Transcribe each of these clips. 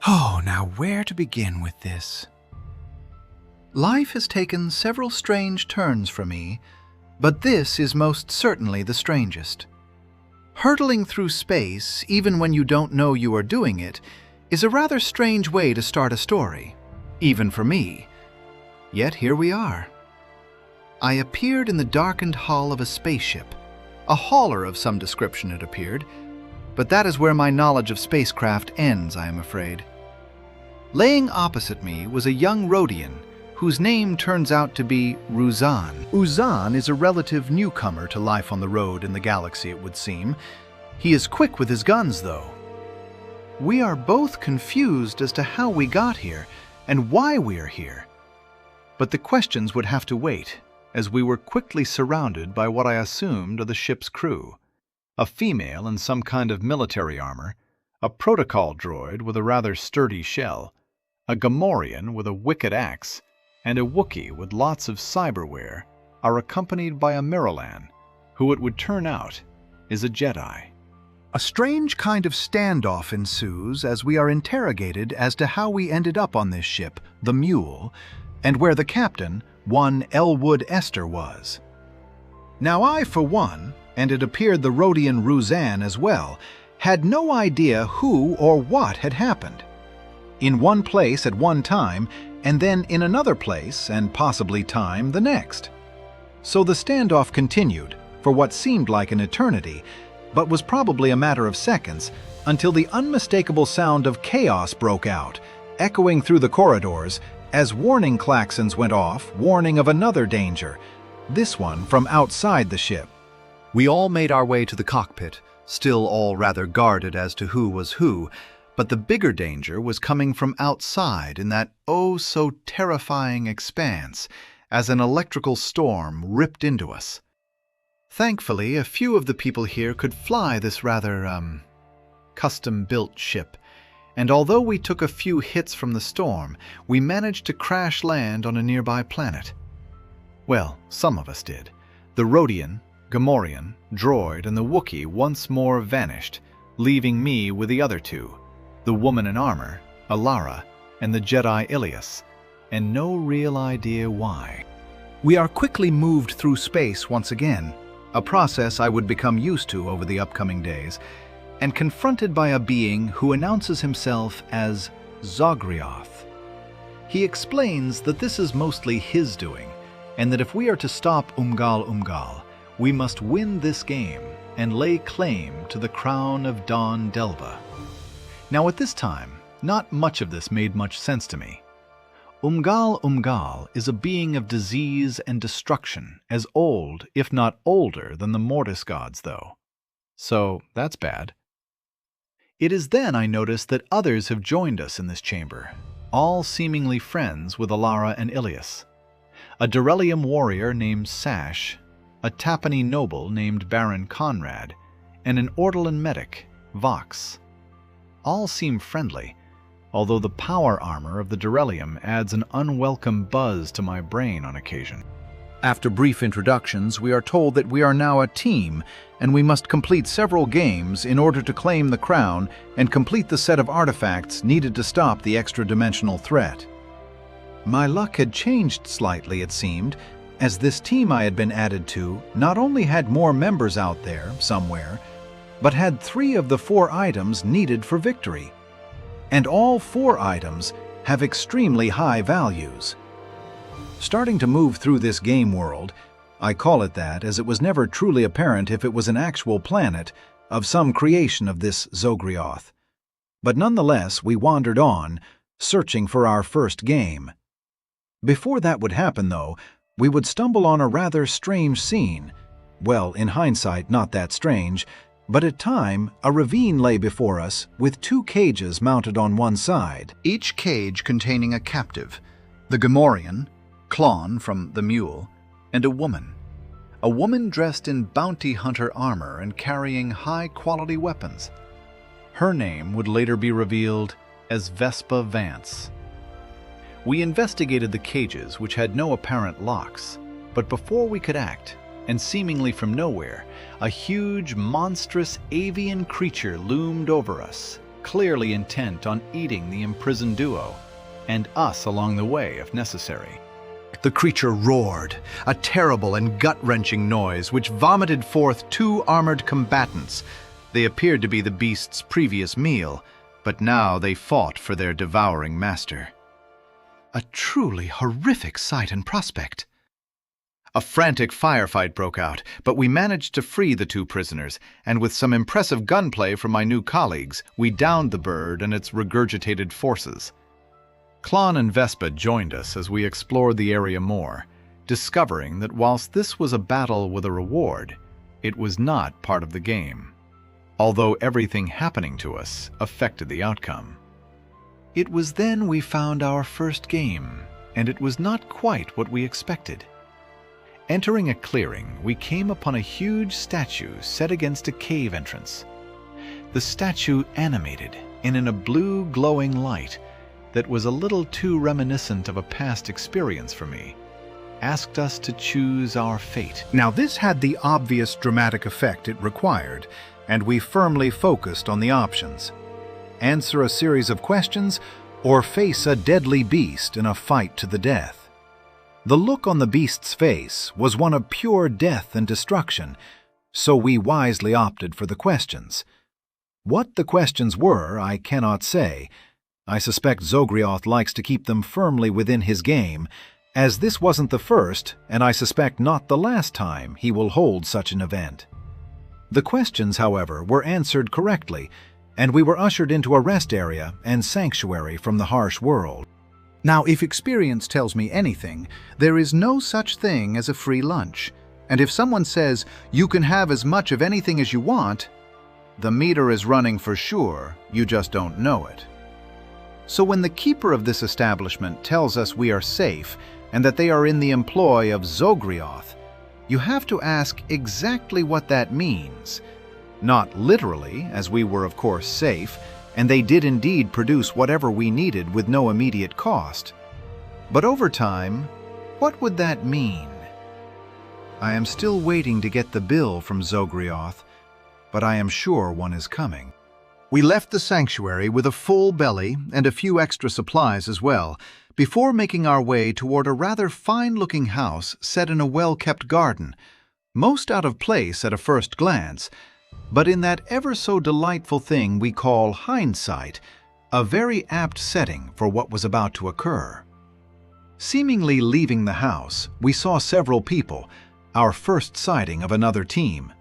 Oh, now where to begin with this? Life has taken several strange turns for me, but this is most certainly the strangest. Hurtling through space, even when you don't know you are doing it, is a rather strange way to start a story, even for me. Yet here we are. I appeared in the darkened hull of a spaceship, a hauler of some description it appeared, but that is where my knowledge of spacecraft ends, I am afraid. Laying opposite me was a young Rhodian, whose name turns out to be Ruzan. Uzan is a relative newcomer to life on the road in the galaxy, it would seem. He is quick with his guns, though. We are both confused as to how we got here and why we are here. But the questions would have to wait, as we were quickly surrounded by what I assumed are the ship's crew. A female in some kind of military armor, a protocol droid with a rather sturdy shell, a Gamorrean with a wicked axe, and a Wookiee with lots of cyberware are accompanied by a Miralan, who it would turn out is a Jedi. A strange kind of standoff ensues as we are interrogated as to how we ended up on this ship, the Mule, and where the captain, one Elwood Esther, was. Now I, for one, and it appeared the Rhodian Ruzan as well, had no idea who or what had happened. In one place at one time, and then in another place, and possibly time, the next. So the standoff continued, for what seemed like an eternity, but was probably a matter of seconds, until the unmistakable sound of chaos broke out, echoing through the corridors, as warning klaxons went off, warning of another danger, this one from outside the ship. We all made our way to the cockpit, still all rather guarded as to who was who, but the bigger danger was coming from outside in that oh-so-terrifying expanse, as an electrical storm ripped into us. Thankfully, a few of the people here could fly this rather, custom-built ship, and although we took a few hits from the storm, we managed to crash land on a nearby planet. Well, some of us did. The Rhodian, Gamorrean, droid, and the Wookiee once more vanished, leaving me with the other two, the woman in armor, Alara, and the Jedi Ilias, and no real idea why. We are quickly moved through space once again, a process I would become used to over the upcoming days, and confronted by a being who announces himself as Zogrioth. He explains that this is mostly his doing, and that if we are to stop Umgal, we must win this game and lay claim to the crown of Don Delva. Now at this time, not much of this made much sense to me. Umgal is a being of disease and destruction, as old, if not older, than the Mortis gods, though. So that's bad. It is then I notice that others have joined us in this chamber, all seemingly friends with Alara and Ilias. A Derelium warrior named Sash, a Tapani noble named Baron Conrad, and an Ortolan medic, Vox. All seem friendly, although the power armor of the Derelium adds an unwelcome buzz to my brain on occasion. After brief introductions, we are told that we are now a team, and we must complete several games in order to claim the crown and complete the set of artifacts needed to stop the extra-dimensional threat. My luck had changed slightly, it seemed, as this team I had been added to not only had more members out there, somewhere, but had 3 of the 4 items needed for victory. And all 4 items have extremely high values. Starting to move through this game world, I call it that as it was never truly apparent if it was an actual planet of some creation of this Zogrioth. But nonetheless, we wandered on, searching for our first game. Before that would happen, though, we would stumble on a rather strange scene. Well, in hindsight, not that strange, but at time, a ravine lay before us with 2 cages mounted on one side, each cage containing a captive, the Gamorrean, Klon from the Mule, and a woman dressed in bounty hunter armor and carrying high-quality weapons. Her name would later be revealed as Vespa Vance. We investigated the cages, which had no apparent locks, but before we could act, and seemingly from nowhere, a huge, monstrous avian creature loomed over us, clearly intent on eating the imprisoned duo, and us along the way if necessary. The creature roared, a terrible and gut-wrenching noise which vomited forth two armored combatants. They appeared to be the beast's previous meal, but now they fought for their devouring master. A truly horrific sight and prospect. A frantic firefight broke out, but we managed to free the two prisoners, and with some impressive gunplay from my new colleagues, we downed the bird and its regurgitated forces. Klon and Vespa joined us as we explored the area more, discovering that whilst this was a battle with a reward, it was not part of the game, although everything happening to us affected the outcome. It was then we found our first game, and it was not quite what we expected. Entering a clearing, we came upon a huge statue set against a cave entrance. The statue animated and in a blue glowing light that was a little too reminiscent of a past experience for me, asked us to choose our fate. Now this had the obvious dramatic effect it required, and we firmly focused on the options. Answer a series of questions or face a deadly beast in a fight to the death. The look on the beast's face was one of pure death and destruction, so we wisely opted for the questions. What the questions were, I cannot say. I suspect Zogrioth likes to keep them firmly within his game, as this wasn't the first, and I suspect not the last time he will hold such an event. The questions, however, were answered correctly, and we were ushered into a rest area and sanctuary from the harsh world. Now, if experience tells me anything, there is no such thing as a free lunch. And if someone says, you can have as much of anything as you want, the meter is running for sure, you just don't know it. So when the keeper of this establishment tells us we are safe and that they are in the employ of Zogrioth, you have to ask exactly what that means. Not literally, as we were of course safe, and they did indeed produce whatever we needed with no immediate cost. But over time, what would that mean? I am still waiting to get the bill from Zogrioth, but I am sure one is coming. We left the sanctuary with a full belly and a few extra supplies as well, before making our way toward a rather fine-looking house set in a well-kept garden, most out of place at a first glance, but in that ever-so-delightful thing we call hindsight, a very apt setting for what was about to occur. Seemingly leaving the house, we saw several people, our first sighting of another team.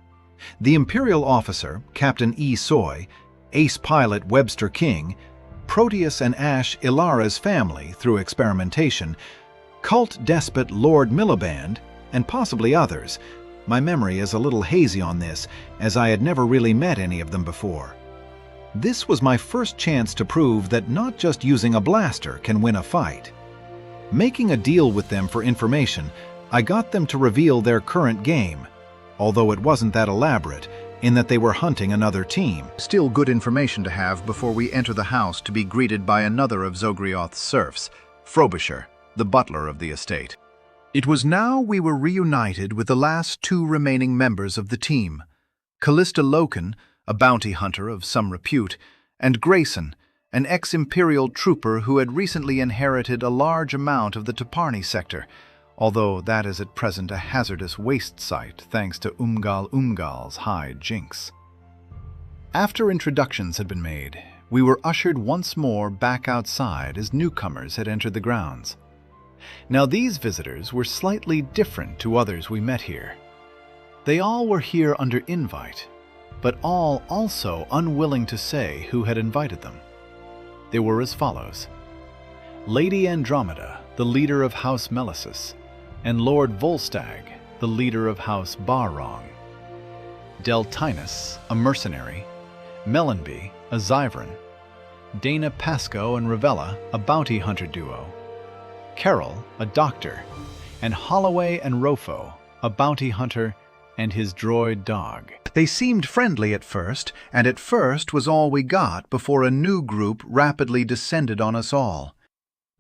The Imperial officer, Captain E. Soy, ace pilot Webster King, Proteus and Ash Ilara's family through experimentation, cult despot Lord Miliband, and possibly others. My memory is a little hazy on this, as I had never really met any of them before. This was my first chance to prove that not just using a blaster can win a fight. Making a deal with them for information, I got them to reveal their current game, although it wasn't that elaborate, in that they were hunting another team. Still good information to have before we enter the house to be greeted by another of Zogrioth's serfs, Frobisher, the butler of the estate. It was now we were reunited with the last two remaining members of the team, Callista Loken, a bounty hunter of some repute, and Grayson, an ex-Imperial trooper who had recently inherited a large amount of the Taparni sector, although that is at present a hazardous waste site thanks to Umgal's high jinx. After introductions had been made, we were ushered once more back outside as newcomers had entered the grounds. Now these visitors were slightly different to others we met here. They all were here under invite, but all also unwilling to say who had invited them. They were as follows: Lady Andromeda, the leader of House Melisus, and Lord Volstagg, the leader of House Barrong. Deltinus, a mercenary, Mellenby, a Zyvern, Dana Pasco and Ravella, a bounty hunter duo, Carol, a doctor, and Holloway and Rofo, a bounty hunter and his droid dog. They seemed friendly at first, and at first was all we got before a new group rapidly descended on us all.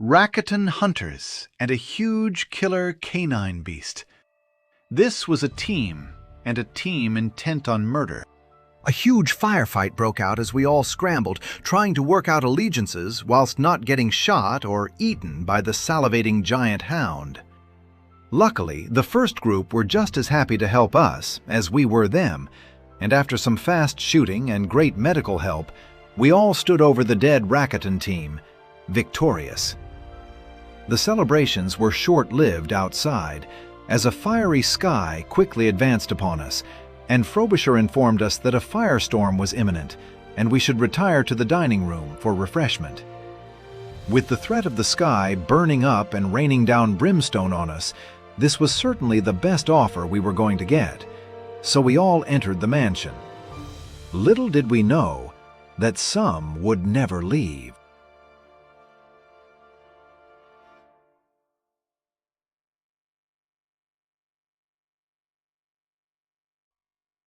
Rakatan hunters and a huge killer canine beast. This was a team, and a team intent on murder. A huge firefight broke out as we all scrambled, trying to work out allegiances whilst not getting shot or eaten by the salivating giant hound. Luckily, the first group were just as happy to help us as we were them, and after some fast shooting and great medical help, we all stood over the dead Rakuten team, victorious. The celebrations were short-lived outside, as a fiery sky quickly advanced upon us, and Frobisher informed us that a firestorm was imminent, and we should retire to the dining room for refreshment. With the threat of the sky burning up and raining down brimstone on us, this was certainly the best offer we were going to get, so we all entered the mansion. Little did we know that some would never leave.